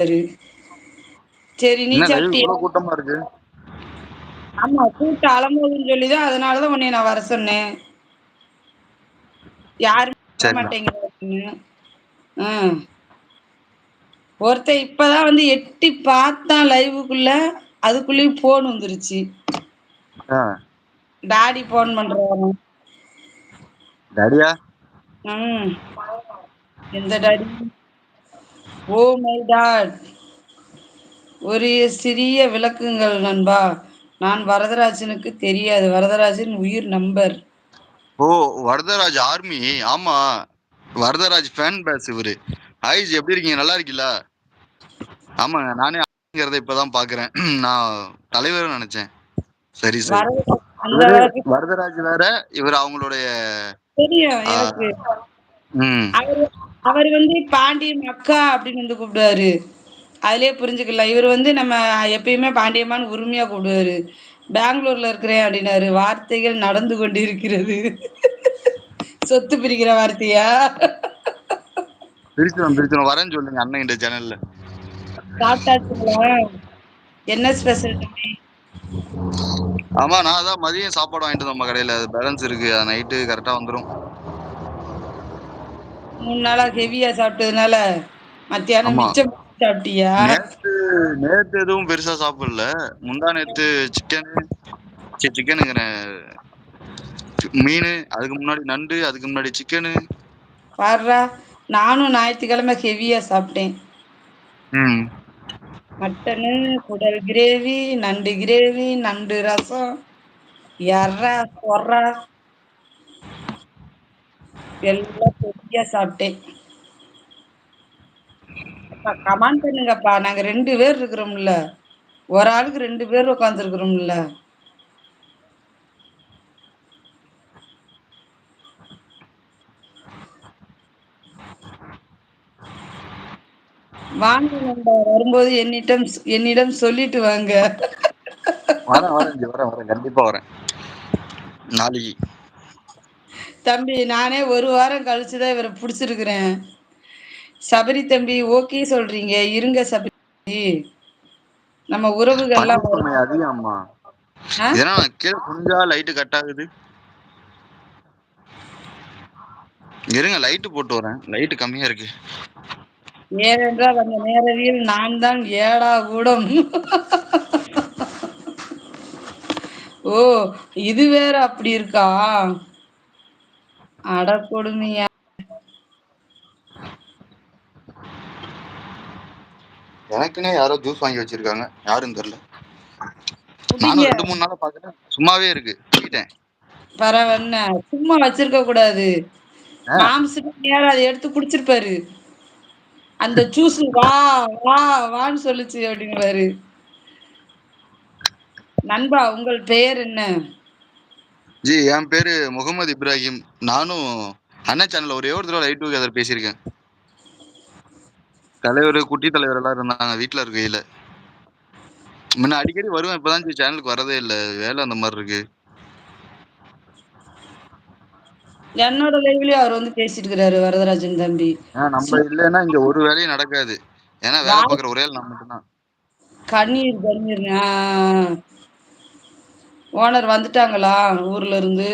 சரி. சரி நீ என்ன லைவ் சாப்பிட்டியா? இவ்வளவு கூட்டமா இருக்கு? ஆமா கூட்டம் அலமோதுன்னு சொல்லிதான் அதனாலதான் உன்னை நான் வர சொன்னேன். யாருமே வர சரிதான். மாட்டேங்கிறாங்க. ஒருத்தன் இப்பதான் வந்து எட்டி பார்த்தான் லைவுக்குள்ள, அதுக்குள்ளயும் போன் வந்துருச்சு. டாடி போன் பண்றாரு. டாடியா? எந்த டாடி? Oh my dot. ஒரு சிறிய விளக்குங்கள் நண்பா. நான் வரதராஜனுக்கு தெரியாது. வரதராஜன் உயிர் நம்பர். ஓ, வரதராஜ் ஆர்மி. ஆமா, வரதராஜ் ஃபேன் பேஸ் இவரு. ஆயிஷ் எப்படி இருக்கீங்க? நல்லா இருக்கீங்களா? ஆமாங்க, நானே இப்பதான் பாக்குறேன். நான் தலைவர் நினைச்சேன். சரி சரி. வரதராஜ் அந்த இவரு அளவுக்கு வரதராஜ் வேற, இவர் அவங்களுடைய தெரியும் எனக்கு. அவரு அவர் வந்து பாண்டியன் அக்கா அப்படின்னு வந்து கூப்பிடுவாரு. அதுலயே புரிஞ்சுக்கலாம். இவர் வந்து நம்ம எப்பயுமே பாண்டியம்மான்னு உரிமையா கூப்பிடுவாரு. பெங்களூர்ல இருக்கிறேன் அப்படின்னாரு. வார்த்தைகள் நடந்து கொண்டு இருக்கிறது. சொத்து பிரிக்கிற வார்த்தையா? பிரிச்சிடும் வரேன்னு சொல்லுங்க அண்ணன் இந்த சேனல்ல. சாப்பிட்டாச்சுங்களா? என்ன ஸ்பெஷல் தம்பி? ஆமா, நான் தான் மதியம் சாப்பாடு வாங்கிட்டு வந்தோம் கடையில. பேலன்ஸ் இருக்கு, அது நைட்டு கரெக்டா வந்துடும். 3 நாளா ஹெவியா சாப்பிட்டதுனால மத்தியானம் ஆமா, மிச்சம் சாப்பிட்டியா? நேத்து நேத்து எதுவும் பெருசா சாப்பிடல. முந்தா நேத்து சிக்கனுங்கிறேன், மீன், அதுக்கு முன்னாடி நண்டு, அதுக்கு முன்னாடி சிக்கனு. பாருடா, நானும் ஞாயிற்றுக்கிழமை ஹெவியா சாப்பிட்டேன். மட்டனு, குடல் கிரேவி, நண்டு கிரேவி, நண்டு ரசம், எறா சொரா எல்லாம் ஹெவியா சாப்பிட்டேன். அப்பா கமெண்ட் பண்ணுங்கப்பா. நாங்க 2 பேர் இருக்கிறோம்ல. ஒரு ஆளுக்கு 2 பேர் உட்காந்துருக்கிறோம்ல. வாங்க நண்பா, வரும்போது என்னிடம் சொல்லிட்டு வாங்க. வரேன் கண்டிப்பா வரேன் நாளைக்கு. தம்பி நானே 1 வாரம் கழிச்சுதான் இவரை பிடிச்சிருக்கிறேன். சபரி தம்பி ஓகே சொல்றீங்க, இருங்க சபரி. நம்ம உறவுகள்லாம் பணிசுமை வரும். அதிகம்மா. ஏன்னா கீழே குனிஞ்சா லைட்டு கட் ஆகுது. இருங்க, லைட்டு போட்டு வரேன், லைட்டு கம்மியா இருக்கு. ஏனென்றால் அந்த நேரடியில் நான் தான் ஏடா கூடம். ஓ, இது வேற அப்படி இருக்கா? அட கொடுமையா. எனக்குன்னே யாரோ ஜூஸ் வாங்கி வச்சிருக்காங்க, யாருன்னு தெரியல. குடிங்க. நானும் 2-3 நாளா பாத்துட்டேன், சும்மாவே இருக்கு, தூக்கிட்டேன். பரவாயில்ல, சும்மா வச்சிருக்க கூடாது. மாம்சுக்கு நேரம் அதை எடுத்து குடிச்சிருப்பாரு. அந்த ஜூஸ் வா வா வான்னு சொல்லுச்சு அப்படிங்குவாரு. நண்பா உங்கள் பெயர் என்ன? ஜி, என் பேரு முகமது இப்ராஹிம். நானும் அண்ணன் சேனல்ல ஒரே ஒரு தடவை லைட் டுகெதர் பேசியிருக்கேன். தலைவர், குட்டி தலைவர் எல்லாம் இருந்தாங்க வீட்டுல இருக்கையில. முன்ன அடிக்கடி வருவேன், இப்பதான் சேனலுக்கு வரதே இல்ல, வேலை அந்த மாதிரி இருக்கு. என்னோட லைவ்லயும் அவர் வந்து பேசிட்டு இருக்கிறாரு வரதராஜன் தம்பி. நம்ம இல்லைன்னா இங்க ஒரு வேலையும் நடக்காது. ஏன்னா வேலை பாக்குற ஒரே நம்ம மட்டும்தான். கண்ணீர் கண்ணீர். ஓனர் வந்துட்டாங்களா ஊர்ல இருந்து?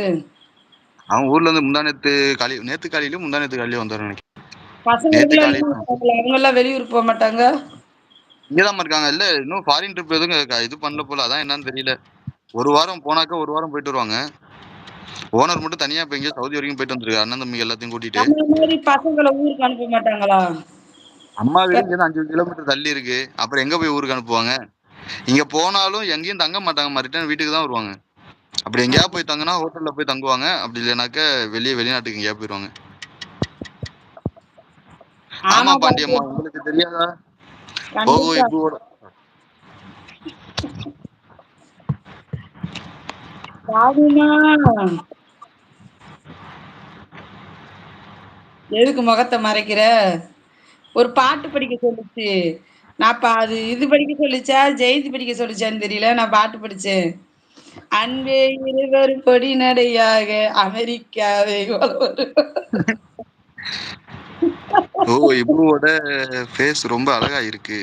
அவன் ஊர்ல இருந்து நேத்து காலையிலும் முந்தா நேத்து காலையிலும் வந்தாரு நினைக்கிறேன். நேத்து பசங்களுக்குலாம் காலையில அவங்க எல்லாம் வெளியூர் போக மாட்டாங்க. இங்கதான் இருக்காங்க. இல்ல, இன்னும் ஃபாரின் ட்ரிப் எதுவும் இது பண்ணல போல, அதான் என்னன்னு தெரியல. ஒரு வாரம் போனாக்க ஒரு வாரம் போயிட்டு வருவாங்க. ஓனர் மட்டும் தனியா இப்ப எங்கேயோ சவுதி வரைக்கும் போயிட்டு வந்துருக்காரு, அண்ணன் தம்பி எல்லாத்தையும் கூட்டிட்டு. நம்ம மாதிரி பசங்களை ஊருக்கு அனுப்ப மாட்டாங்களா? அம்மா வீடு இங்க 5 கிலோமீட்டர் தள்ளி இருக்கு, அப்புறம் எங்க போய் ஊருக்கு அனுப்புவாங்க? இங்க போனாலும் எங்கேயும் தங்க மாட்டாங்க, ரிட்டர்ன் வீட்டுக்கு தான் வருவாங்க. அப்படி எங்கேயா போய் தங்கினா ஹோட்டல்ல போய் தங்குவாங்க, அப்படி இல்லைனாக்க வெளிநாட்டுக்கு எங்கேயா போயிருவாங்க. ஆமா பாண்டியம்மா, உங்களுக்கு தெரியாதா? ஓஹோ, இப்போ எதுக்கு முகத்தை மறைக்கிற? ஒரு பாட்டு படிக்க சொல்லுச்சு. நான் அது இது படிக்க சொல்லிச்சா ஜெயந்தி படிக்க சொல்லிச்சான்னு தெரியல. நான் பாட்டு படிச்சேன். அன்பே இருவர் கொடி நடையாக அமெரிக்காவை ஓ! இபுவோட ஃபேஸ் ரொம்ப அழகா இருக்கு.